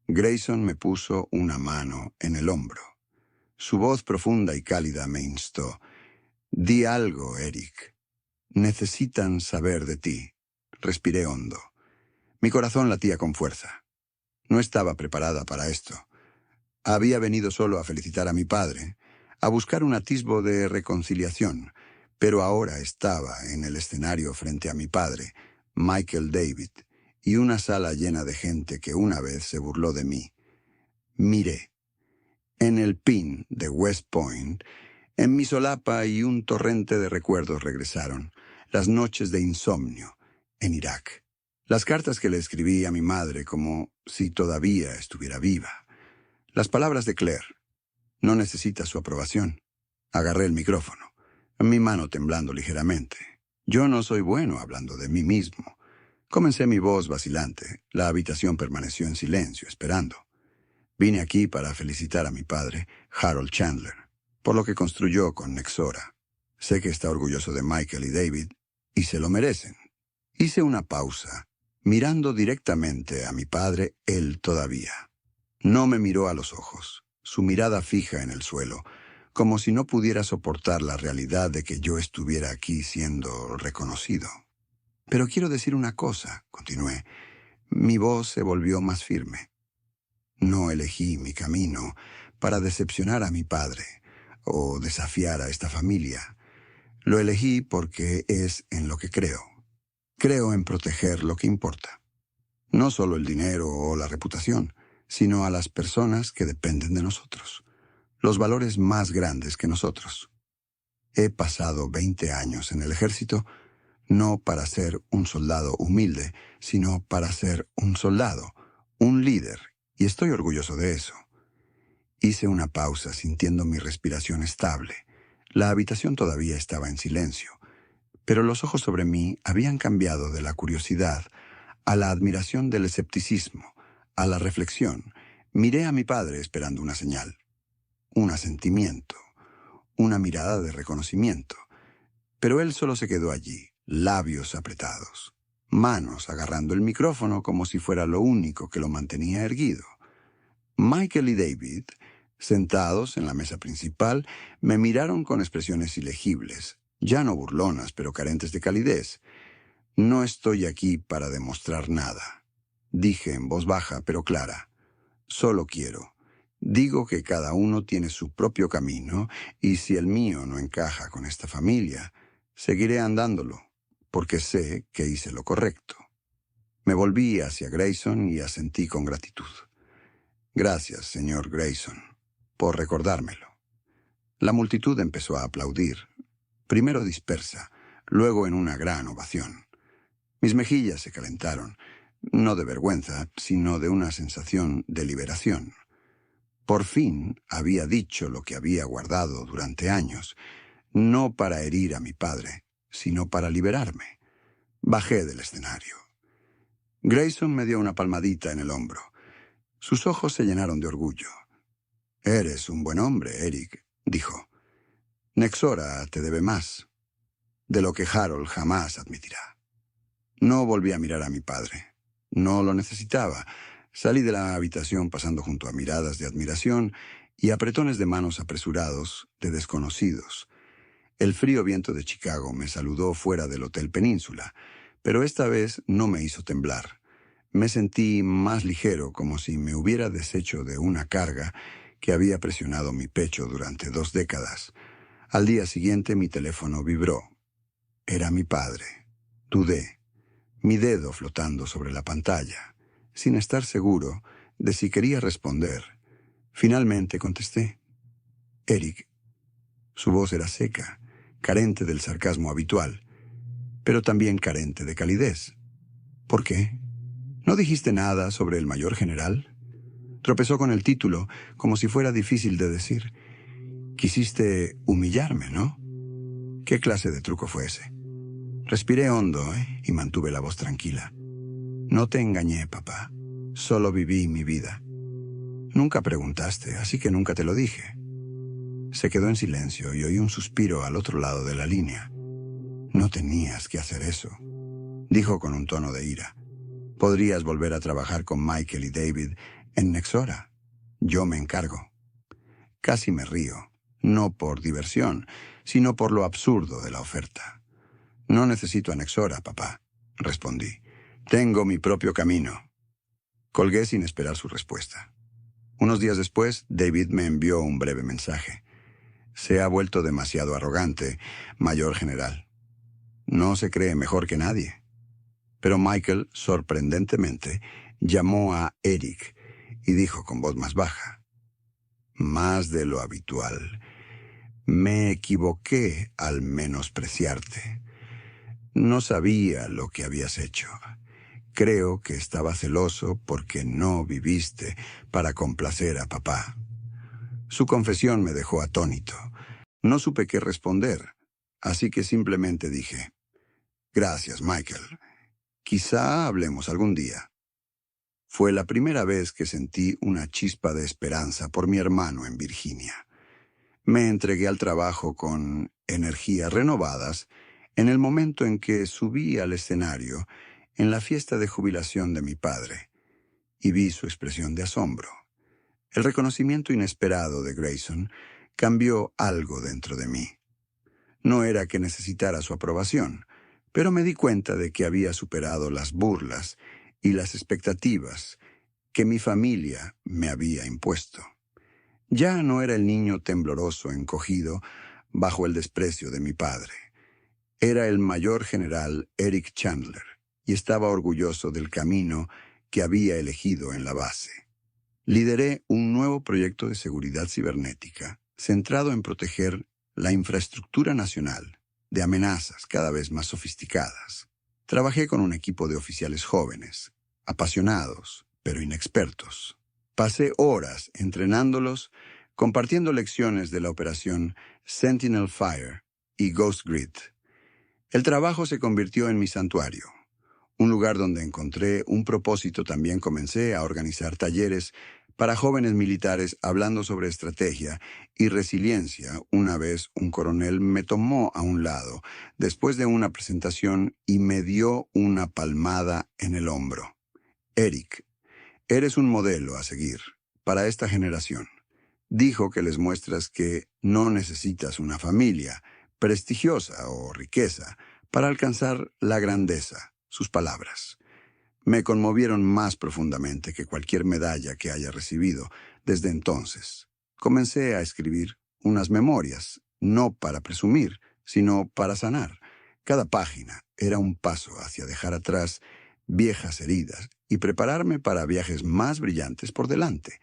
Grayson me puso una mano en el hombro. Su voz profunda y cálida me instó. Di algo, Eric. Necesitan saber de ti. Respiré hondo. Mi corazón latía con fuerza. No estaba preparada para esto. Había venido solo a felicitar a mi padre, a buscar un atisbo de reconciliación, pero ahora estaba en el escenario frente a mi padre, Michael David, y una sala llena de gente que una vez se burló de mí. Miré. En el pin de West Point, en mi solapa y un torrente de recuerdos regresaron, las noches de insomnio en Irak, las cartas que le escribí a mi madre como si todavía estuviera viva, las palabras de Claire. No necesita su aprobación. Agarré el micrófono, mi mano temblando ligeramente. Yo no soy bueno hablando de mí mismo. Comencé mi voz vacilante. La habitación permaneció en silencio, esperando. Vine aquí para felicitar a mi padre, Harold Chandler, por lo que construyó con Nexora. Sé que está orgulloso de Michael y David, y se lo merecen. Hice una pausa, mirando directamente a mi padre, él todavía. No me miró a los ojos, su mirada fija en el suelo, como si no pudiera soportar la realidad de que yo estuviera aquí siendo reconocido. Pero quiero decir una cosa, continué. Mi voz se volvió más firme. No elegí mi camino para decepcionar a mi padre o desafiar a esta familia. Lo elegí porque es en lo que creo. Creo en proteger lo que importa. No solo el dinero o la reputación, sino a las personas que dependen de nosotros. Los valores más grandes que nosotros. He pasado 20 años en el ejército, no para ser un soldado humilde, sino para ser un soldado, un líder. Y estoy orgulloso de eso. Hice una pausa sintiendo mi respiración estable. La habitación todavía estaba en silencio, pero los ojos sobre mí habían cambiado de la curiosidad a la admiración del escepticismo, a la reflexión. Miré a mi padre esperando una señal, un asentimiento, una mirada de reconocimiento. Pero él solo se quedó allí, labios apretados, manos agarrando el micrófono como si fuera lo único que lo mantenía erguido. Michael y David, sentados en la mesa principal, me miraron con expresiones ilegibles, ya no burlonas, pero carentes de calidez. No estoy aquí para demostrar nada, dije en voz baja pero clara. Solo quiero. Digo que cada uno tiene su propio camino y si el mío no encaja con esta familia, seguiré andándolo, porque sé que hice lo correcto. Me volví hacia Grayson y asentí con gratitud. Gracias, señor Grayson, por recordármelo. La multitud empezó a aplaudir, primero dispersa, luego en una gran ovación. Mis mejillas se calentaron, no de vergüenza, sino de una sensación de liberación. Por fin había dicho lo que había guardado durante años, no para herir a mi padre, sino para liberarme. Bajé del escenario. Grayson me dio una palmadita en el hombro. Sus ojos se llenaron de orgullo. «Eres un buen hombre, Eric», dijo. «Nexora te debe más, de lo que Harold jamás admitirá». No volví a mirar a mi padre. No lo necesitaba. Salí de la habitación pasando junto a miradas de admiración y apretones de manos apresurados de desconocidos. El frío viento de Chicago me saludó fuera del Hotel Península, pero esta vez no me hizo temblar. Me sentí más ligero, como si me hubiera deshecho de una carga que había presionado mi pecho durante 2 décadas. Al día siguiente mi teléfono vibró. Era mi padre. Dudé, mi dedo flotando sobre la pantalla, sin estar seguro de si quería responder. Finalmente contesté. «Eric». Su voz era seca, carente del sarcasmo habitual, pero también carente de calidez. «¿Por qué? ¿No dijiste nada sobre el mayor general?» Tropezó con el título, como si fuera difícil de decir. «Quisiste humillarme, ¿no?» ¿Qué clase de truco fue ese? Respiré hondo, y mantuve la voz tranquila. «No te engañé, papá. Solo viví mi vida. Nunca preguntaste, así que nunca te lo dije». Se quedó en silencio y oí un suspiro al otro lado de la línea. «No tenías que hacer eso», dijo con un tono de ira. «Podrías volver a trabajar con Michael y David en Nexora. Yo me encargo». Casi me río, no por diversión, sino por lo absurdo de la oferta. «No necesito a Nexora, papá», respondí. «Tengo mi propio camino». Colgué sin esperar su respuesta. Unos días después, David me envió un breve mensaje. «Se ha vuelto demasiado arrogante, mayor general. No se cree mejor que nadie». Pero Michael, sorprendentemente, llamó a Eric y dijo con voz más baja. «Más de lo habitual. Me equivoqué al menospreciarte. No sabía lo que habías hecho. Creo que estaba celoso porque no viviste para complacer a papá». Su confesión me dejó atónito. No supe qué responder, así que simplemente dije, «Gracias, Michael. Quizá hablemos algún día». Fue la primera vez que sentí una chispa de esperanza por mi hermano en Virginia. Me entregué al trabajo con energías renovadas en el momento en que subí al escenario en la fiesta de jubilación de mi padre y vi su expresión de asombro. El reconocimiento inesperado de Grayson cambió algo dentro de mí. No era que necesitara su aprobación, pero me di cuenta de que había superado las burlas y las expectativas que mi familia me había impuesto. Ya no era el niño tembloroso encogido bajo el desprecio de mi padre. Era el mayor general Eric Chandler y estaba orgulloso del camino que había elegido en la base. Lideré un nuevo proyecto de seguridad cibernética centrado en proteger la infraestructura nacional de amenazas cada vez más sofisticadas. Trabajé con un equipo de oficiales jóvenes, apasionados, pero inexpertos. Pasé horas entrenándolos, compartiendo lecciones de la operación Sentinel Fire y Ghost Grid. El trabajo se convirtió en mi santuario, un lugar donde encontré un propósito. También comencé a organizar talleres para jóvenes militares hablando sobre estrategia y resiliencia. Una vez un coronel me tomó a un lado después de una presentación y me dio una palmada en el hombro. Eric, eres un modelo a seguir para esta generación. Dijo que les muestras que no necesitas una familia prestigiosa o riqueza para alcanzar la grandeza. Sus palabras me conmovieron más profundamente que cualquier medalla que haya recibido. Desde entonces, comencé a escribir unas memorias, no para presumir, sino para sanar. Cada página era un paso hacia dejar atrás viejas heridas y prepararme para viajes más brillantes por delante.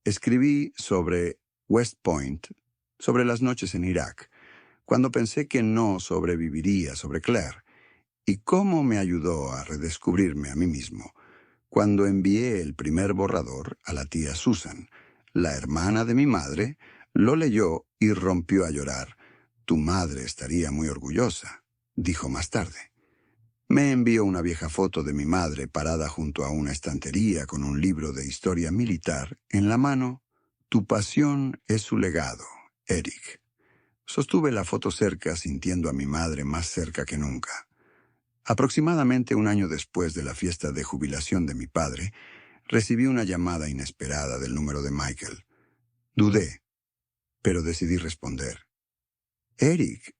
Escribí sobre West Point, sobre las noches en Irak, cuando pensé que no sobreviviría, sobre Claire, y cómo me ayudó a redescubrirme a mí mismo. Cuando envié el primer borrador a la tía Susan, la hermana de mi madre, lo leyó y rompió a llorar. Tu madre estaría muy orgullosa, dijo más tarde. Me envió una vieja foto de mi madre parada junto a una estantería con un libro de historia militar en la mano. Tu pasión es su legado, Eric. Sostuve la foto cerca, sintiendo a mi madre más cerca que nunca. Aproximadamente un año después de la fiesta de jubilación de mi padre, recibí una llamada inesperada del número de Michael. Dudé, pero decidí responder. Eric,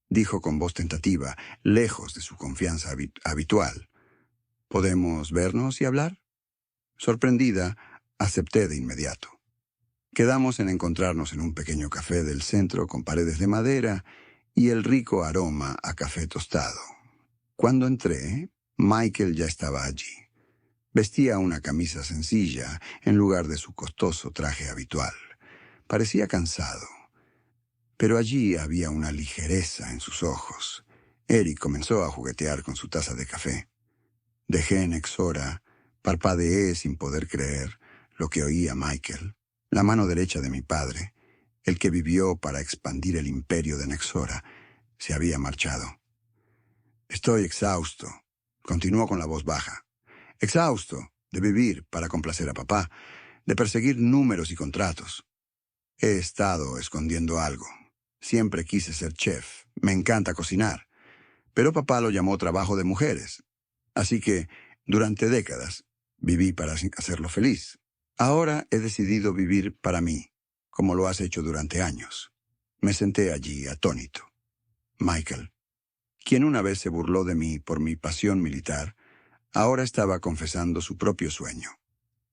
dijo con voz tentativa, lejos de su confianza habitual. ¿Podemos vernos y hablar? Sorprendida, acepté de inmediato. Quedamos en encontrarnos en un pequeño café del centro con paredes de madera y el rico aroma a café tostado. Cuando entré, Michael ya estaba allí. Vestía una camisa sencilla en lugar de su costoso traje habitual. Parecía cansado, pero allí había una ligereza en sus ojos. Eric comenzó a juguetear con su taza de café. Dejé en Exora, parpadeé sin poder creer lo que oía Michael, la mano derecha de mi padre, el que vivió para expandir el imperio de Nexora, se había marchado. Estoy exhausto, continuó con la voz baja. Exhausto de vivir para complacer a papá, de perseguir números y contratos. He estado escondiendo algo. Siempre quise ser chef, me encanta cocinar, pero papá lo llamó trabajo de mujeres. Así que, durante décadas, viví para hacerlo feliz. Ahora he decidido vivir para mí, como lo has hecho durante años. Me senté allí atónito. Michael, quien una vez se burló de mí por mi pasión militar, ahora estaba confesando su propio sueño.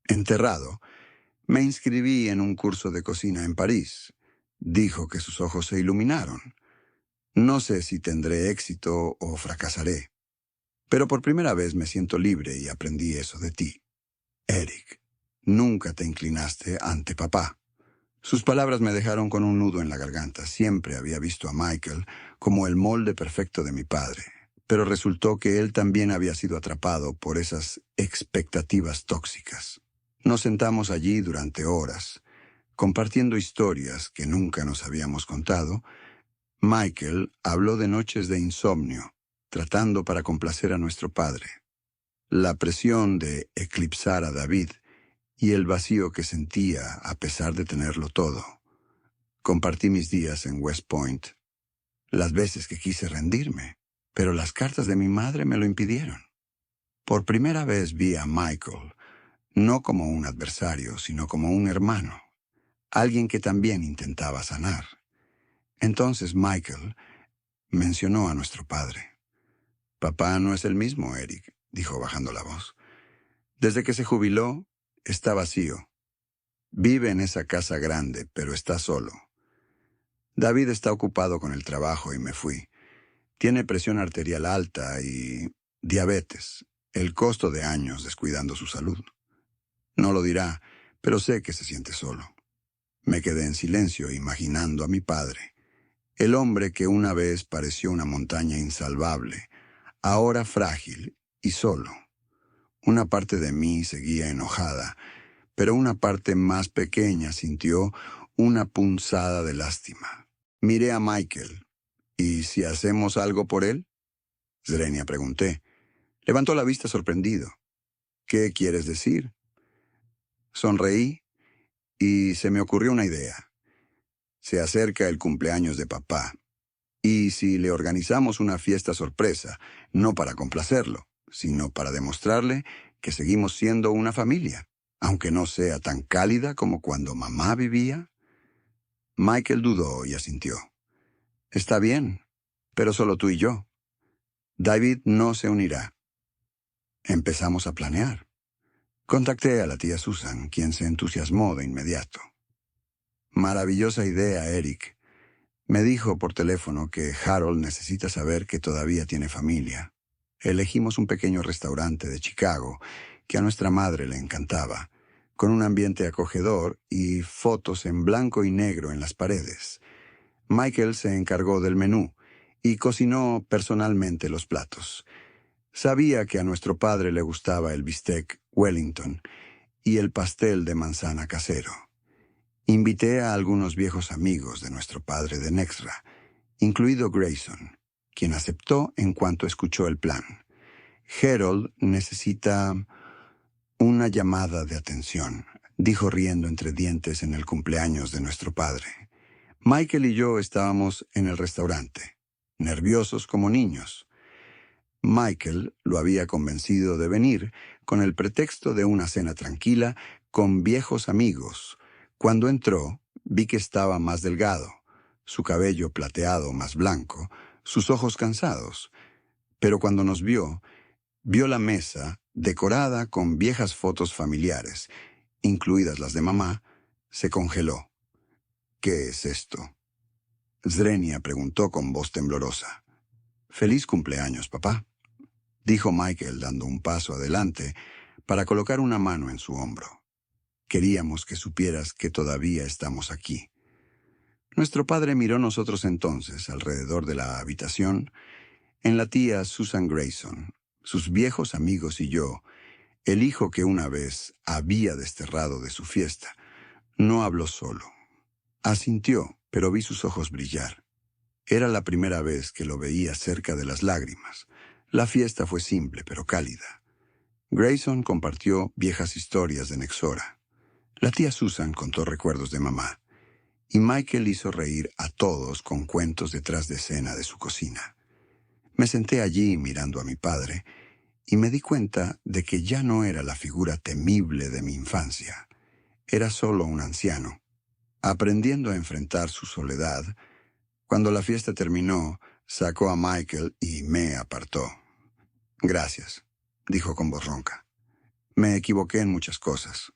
Enterrado, me inscribí en un curso de cocina en París. Dijo que sus ojos se iluminaron. No sé si tendré éxito o fracasaré, pero por primera vez me siento libre y aprendí eso de ti. Eric, nunca te inclinaste ante papá. Sus palabras me dejaron con un nudo en la garganta. Siempre había visto a Michael como el molde perfecto de mi padre, pero resultó que él también había sido atrapado por esas expectativas tóxicas. Nos sentamos allí durante horas, compartiendo historias que nunca nos habíamos contado. Michael habló de noches de insomnio, tratando para complacer a nuestro padre. La presión de eclipsar a David y el vacío que sentía a pesar de tenerlo todo. Compartí mis días en West Point, las veces que quise rendirme, pero las cartas de mi madre me lo impidieron. Por primera vez vi a Michael, no como un adversario, sino como un hermano, alguien que también intentaba sanar. Entonces Michael mencionó a nuestro padre. Papá no es el mismo, Eric, dijo bajando la voz. Desde que se jubiló, está vacío. Vive en esa casa grande, pero está solo. David está ocupado con el trabajo y me fui. Tiene presión arterial alta y diabetes, el costo de años descuidando su salud. No lo dirá, pero sé que se siente solo. Me quedé en silencio imaginando a mi padre, el hombre que una vez pareció una montaña insalvable, ahora frágil y solo. Una parte de mí seguía enojada, pero una parte más pequeña sintió una punzada de lástima. Miré a Michael. ¿Y si hacemos algo por él? Zrenia pregunté. Levantó la vista sorprendido. ¿Qué quieres decir? Sonreí y se me ocurrió una idea. Se acerca el cumpleaños de papá, y si le organizamos una fiesta sorpresa, no para complacerlo, sino para demostrarle que seguimos siendo una familia, aunque no sea tan cálida como cuando mamá vivía. Michael dudó y asintió. Está bien, pero solo tú y yo. David no se unirá. Empezamos a planear. Contacté a la tía Susan, quien se entusiasmó de inmediato. Maravillosa idea, Eric. Me dijo por teléfono que Harold necesita saber que todavía tiene familia. Elegimos un pequeño restaurante de Chicago que a nuestra madre le encantaba, con un ambiente acogedor y fotos en blanco y negro en las paredes. Michael se encargó del menú y cocinó personalmente los platos. Sabía que a nuestro padre le gustaba el bistec Wellington y el pastel de manzana casero. Invité a algunos viejos amigos de nuestro padre de Nexra, incluido Grayson, quien aceptó en cuanto escuchó el plan. Harold necesita una llamada de atención, dijo riendo entre dientes en el cumpleaños de nuestro padre. Michael y yo estábamos en el restaurante, nerviosos como niños. Michael lo había convencido de venir con el pretexto de una cena tranquila con viejos amigos. Cuando entró, vi que estaba más delgado, su cabello plateado más blanco, sus ojos cansados. Pero cuando nos vio la mesa decorada con viejas fotos familiares, incluidas las de mamá, se congeló. ¿Qué es esto? Zrenia preguntó con voz temblorosa. «Feliz cumpleaños, papá», dijo Michael dando un paso adelante para colocar una mano en su hombro. «Queríamos que supieras que todavía estamos aquí». Nuestro padre miró nosotros entonces alrededor de la habitación, en la tía Susan Grayson, sus viejos amigos y yo, el hijo que una vez había desterrado de su fiesta. No habló solo. Asintió, pero vi sus ojos brillar. Era la primera vez que lo veía cerca de las lágrimas. La fiesta fue simple, pero cálida. Grayson compartió viejas historias de Nexora. La tía Susan contó recuerdos de mamá. Y Michael hizo reír a todos con cuentos detrás de escena de su cocina. Me senté allí mirando a mi padre y me di cuenta de que ya no era la figura temible de mi infancia. Era solo un anciano, aprendiendo a enfrentar su soledad. Cuando la fiesta terminó, sacó a Michael y me apartó. «Gracias», dijo con voz ronca. «Me equivoqué en muchas cosas».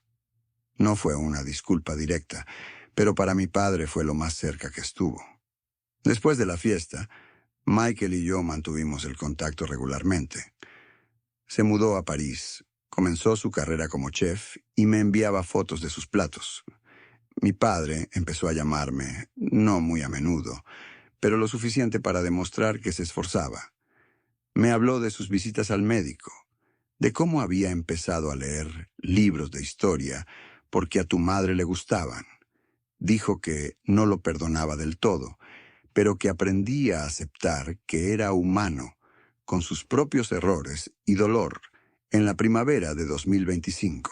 No fue una disculpa directa, pero para mi padre fue lo más cerca que estuvo. Después de la fiesta, Michael y yo mantuvimos el contacto regularmente. Se mudó a París, comenzó su carrera como chef y me enviaba fotos de sus platos. Mi padre empezó a llamarme, no muy a menudo, pero lo suficiente para demostrar que se esforzaba. Me habló de sus visitas al médico, de cómo había empezado a leer libros de historia porque a tu madre le gustaban. Dijo que no lo perdonaba del todo, pero que aprendía a aceptar que era humano, con sus propios errores y dolor, en la primavera de 2025.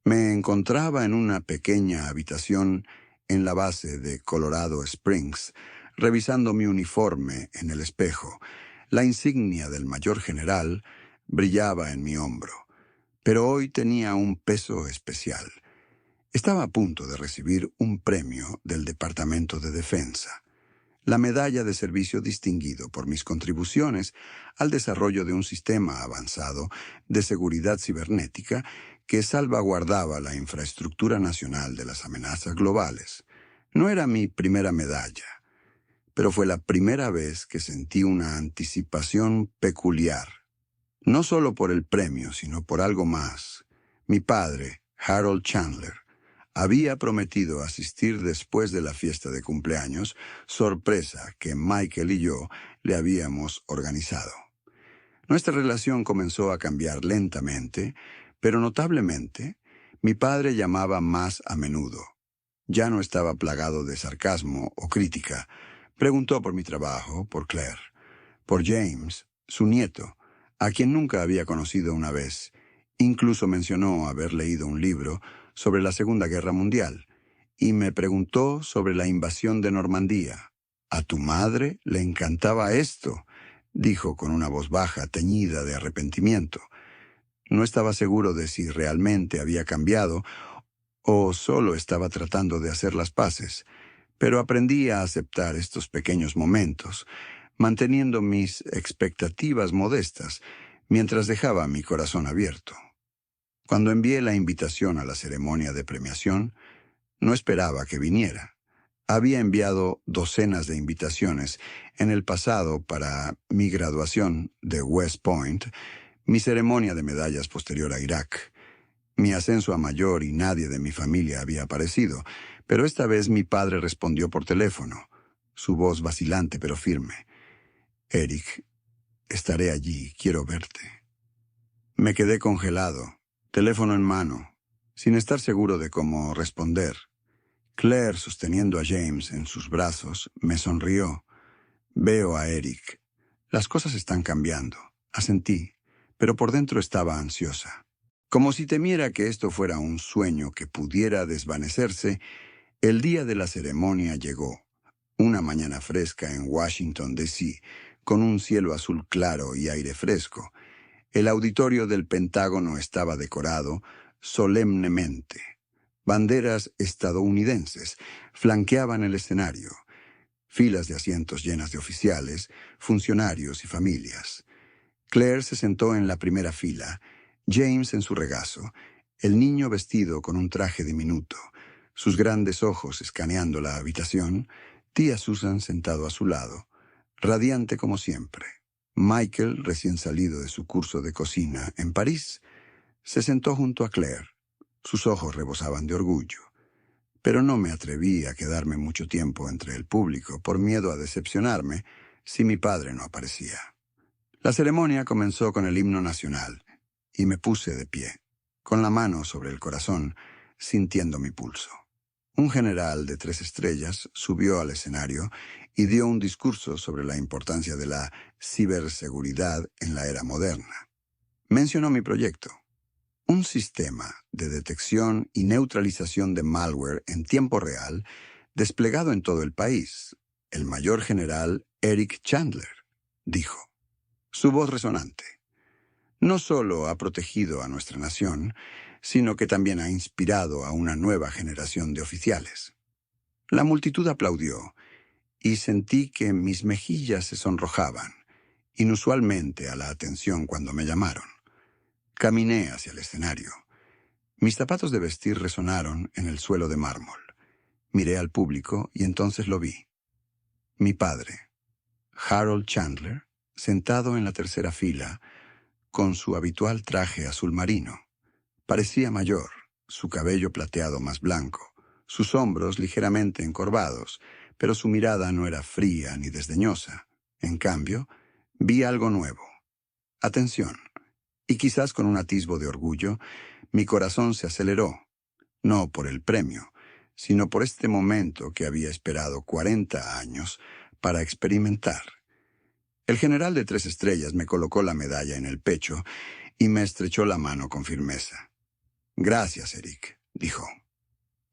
Me encontraba en una pequeña habitación en la base de Colorado Springs, revisando mi uniforme en el espejo. La insignia del mayor general brillaba en mi hombro, pero hoy tenía un peso especial. Estaba a punto de recibir un premio del Departamento de Defensa, la medalla de servicio distinguido por mis contribuciones al desarrollo de un sistema avanzado de seguridad cibernética que salvaguardaba la infraestructura nacional de las amenazas globales. No era mi primera medalla, pero fue la primera vez que sentí una anticipación peculiar. No solo por el premio, sino por algo más. Mi padre, Harold Chandler, había prometido asistir después de la fiesta de cumpleaños, sorpresa que Michael y yo le habíamos organizado. Nuestra relación comenzó a cambiar lentamente, pero notablemente. Mi padre llamaba más a menudo. Ya no estaba plagado de sarcasmo o crítica. Preguntó por mi trabajo, por Claire, por James, su nieto, a quien nunca había conocido una vez. Incluso mencionó haber leído un libro sobre la Segunda Guerra Mundial y me preguntó sobre la invasión de Normandía. «A tu madre le encantaba esto», dijo con una voz baja, teñida de arrepentimiento. No estaba seguro de si realmente había cambiado o solo estaba tratando de hacer las paces, pero aprendí a aceptar estos pequeños momentos, manteniendo mis expectativas modestas mientras dejaba mi corazón abierto. Cuando envié la invitación a la ceremonia de premiación, no esperaba que viniera. Había enviado docenas de invitaciones en el pasado para mi graduación de West Point, mi ceremonia de medallas posterior a Irak, mi ascenso a mayor y nadie de mi familia había aparecido, pero esta vez mi padre respondió por teléfono, su voz vacilante pero firme. «Eric, estaré allí, quiero verte». Me quedé congelado, teléfono en mano, sin estar seguro de cómo responder. Claire, sosteniendo a James en sus brazos, me sonrió. «Veo a Eric. Las cosas están cambiando», asentí, pero por dentro estaba ansiosa. Como si temiera que esto fuera un sueño que pudiera desvanecerse, el día de la ceremonia llegó. Una mañana fresca en Washington, D.C., con un cielo azul claro y aire fresco. El auditorio del Pentágono estaba decorado solemnemente. Banderas estadounidenses flanqueaban el escenario. Filas de asientos llenas de oficiales, funcionarios y familias. Claire se sentó en la primera fila, James en su regazo, el niño vestido con un traje diminuto, sus grandes ojos escaneando la habitación, tía Susan sentado a su lado, radiante como siempre. Michael, recién salido de su curso de cocina en París, se sentó junto a Claire. Sus ojos rebosaban de orgullo. Pero no me atreví a quedarme mucho tiempo entre el público por miedo a decepcionarme si mi padre no aparecía. La ceremonia comenzó con el himno nacional y me puse de pie, con la mano sobre el corazón, sintiendo mi pulso. Un general de 3 estrellas subió al escenario y dio un discurso sobre la importancia de la ciberseguridad en la era moderna. Mencionó mi proyecto, un sistema de detección y neutralización de malware en tiempo real desplegado en todo el país. El mayor general Eric Chandler dijo. Su voz resonante no solo ha protegido a nuestra nación, sino que también ha inspirado a una nueva generación de oficiales. La multitud aplaudió y sentí que mis mejillas se sonrojaban, inusualmente a la atención cuando me llamaron. Caminé hacia el escenario. Mis zapatos de vestir resonaron en el suelo de mármol. Miré al público y entonces lo vi. Mi padre, Harold Chandler, sentado en la tercera fila, con su habitual traje azul marino. Parecía mayor, su cabello plateado más blanco, sus hombros ligeramente encorvados, pero su mirada no era fría ni desdeñosa. En cambio, vi algo nuevo. Atención, y quizás con un atisbo de orgullo, mi corazón se aceleró, no por el premio, sino por este momento que había esperado 40 años para experimentar. El general de 3 estrellas me colocó la medalla en el pecho y me estrechó la mano con firmeza. «Gracias, Eric», dijo.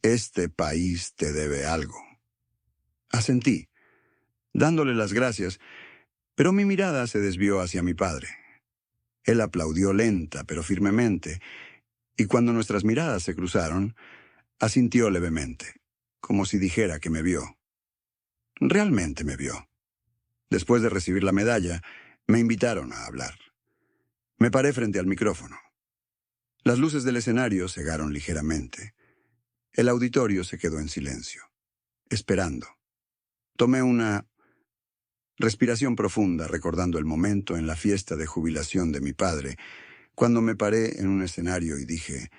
«Este país te debe algo». Asentí, dándole las gracias, pero mi mirada se desvió hacia mi padre. Él aplaudió lenta pero firmemente, y cuando nuestras miradas se cruzaron, asintió levemente, como si dijera que me vio. Realmente me vio. Después de recibir la medalla, me invitaron a hablar. Me paré frente al micrófono. Las luces del escenario cegaron ligeramente. El auditorio se quedó en silencio, esperando. Tomé una respiración profunda recordando el momento en la fiesta de jubilación de mi padre, cuando me paré en un escenario y dije,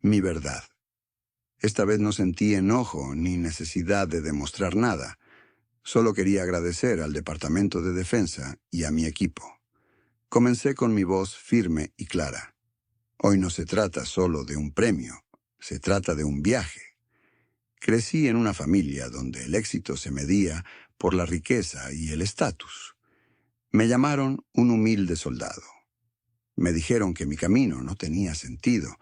mi verdad. Esta vez no sentí enojo ni necesidad de demostrar nada. Solo quería agradecer al Departamento de Defensa y a mi equipo. Comencé con mi voz firme y clara. Hoy no se trata solo de un premio, se trata de un viaje. Crecí en una familia donde el éxito se medía por la riqueza y el estatus. Me llamaron un humilde soldado. Me dijeron que mi camino no tenía sentido,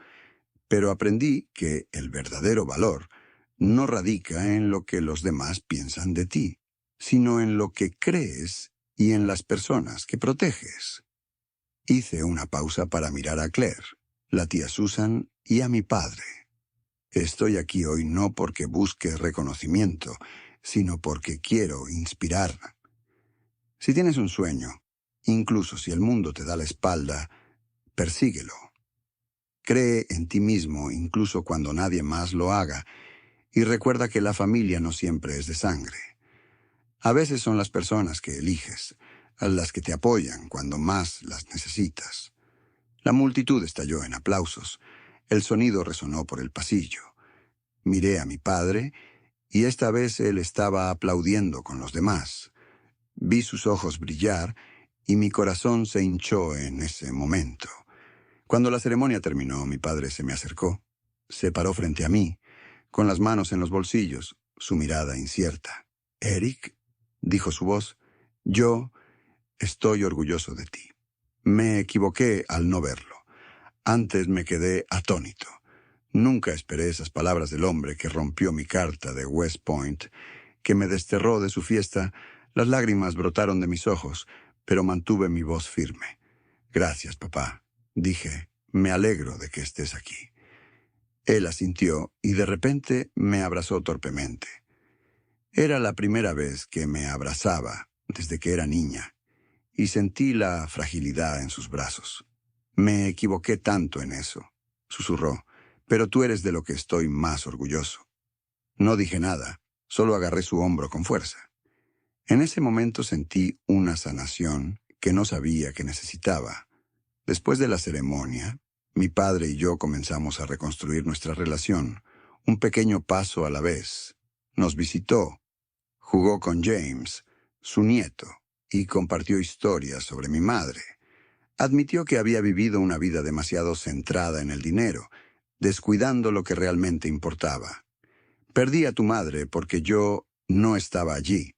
Pero aprendí que el verdadero valor no radica en lo que los demás piensan de ti, sino en lo que crees y en las personas que proteges. Hice una pausa para mirar a Claire, la tía Susan y a mi padre. Estoy aquí hoy no porque busque reconocimiento, sino porque quiero inspirar. Si tienes un sueño, incluso si el mundo te da la espalda, persíguelo. Cree en ti mismo incluso cuando nadie más lo haga, y recuerda que la familia no siempre es de sangre. A veces son las personas que eliges, las que te apoyan cuando más las necesitas. La multitud estalló en aplausos. El sonido resonó por el pasillo. Miré a mi padre, y esta vez él estaba aplaudiendo con los demás. Vi sus ojos brillar, y mi corazón se hinchó en ese momento. Cuando la ceremonia terminó, mi padre se me acercó. Se paró frente a mí, con las manos en los bolsillos, su mirada incierta. «Eric», dijo su voz, «yo estoy orgulloso de ti». Me equivoqué al no verlo. Antes me quedé atónito. Nunca esperé esas palabras del hombre que rompió mi carta de West Point, que me desterró de su fiesta. Las lágrimas brotaron de mis ojos, pero mantuve mi voz firme. «Gracias, papá», dije, «me alegro de que estés aquí». Él asintió y de repente me abrazó torpemente. Era la primera vez que me abrazaba desde que era niña, y sentí la fragilidad en sus brazos. «Me equivoqué tanto en eso», susurró, «pero tú eres de lo que estoy más orgulloso». No dije nada, solo agarré su hombro con fuerza. En ese momento sentí una sanación que no sabía que necesitaba. Después de la ceremonia, mi padre y yo comenzamos a reconstruir nuestra relación, un pequeño paso a la vez. Nos visitó, jugó con James, su nieto, y compartió historias sobre mi madre. Admitió que había vivido una vida demasiado centrada en el dinero, descuidando lo que realmente importaba. «Perdí a tu madre porque yo no estaba allí»,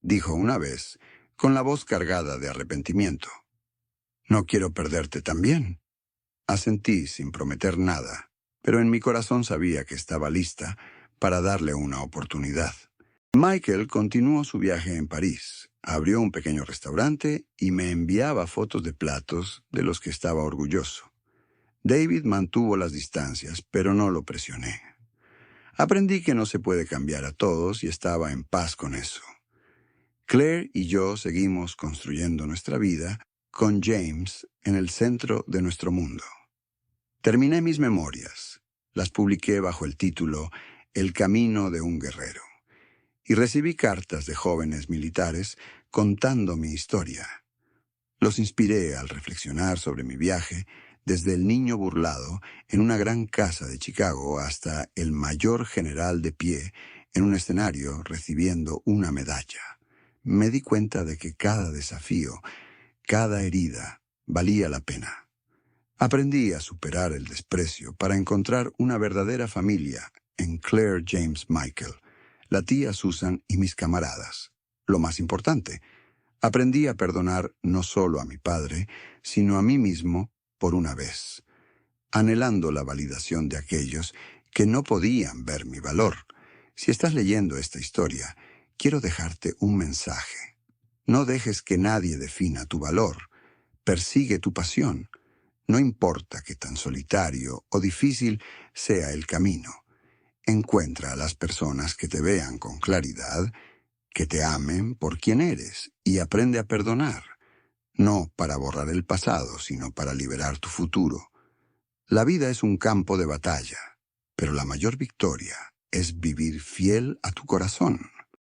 dijo una vez, con la voz cargada de arrepentimiento. «No quiero perderte también». Asentí sin prometer nada, pero en mi corazón sabía que estaba lista para darle una oportunidad. Michael continuó su viaje en París, abrió un pequeño restaurante y me enviaba fotos de platos de los que estaba orgulloso. David mantuvo las distancias, pero no lo presioné. Aprendí que no se puede cambiar a todos y estaba en paz con eso. Claire y yo seguimos construyendo nuestra vida con James en el centro de nuestro mundo. Terminé mis memorias, las publiqué bajo el título «El camino de un guerrero», y recibí cartas de jóvenes militares contando mi historia. Los inspiré al reflexionar sobre mi viaje, desde el niño burlado en una gran casa de Chicago hasta el mayor general de pie en un escenario recibiendo una medalla. Me di cuenta de que cada desafío, cada herida, valía la pena. Aprendí a superar el desprecio para encontrar una verdadera familia en Claire James Michael, la tía Susan y mis camaradas. Lo más importante, aprendí a perdonar no solo a mi padre, sino a mí mismo por una vez, anhelando la validación de aquellos que no podían ver mi valor. Si estás leyendo esta historia, quiero dejarte un mensaje. No dejes que nadie defina tu valor. Persigue tu pasión. No importa qué tan solitario o difícil sea el camino. Encuentra a las personas que te vean con claridad, que te amen por quien eres, y aprende a perdonar. No para borrar el pasado, sino para liberar tu futuro. La vida es un campo de batalla, pero la mayor victoria es vivir fiel a tu corazón.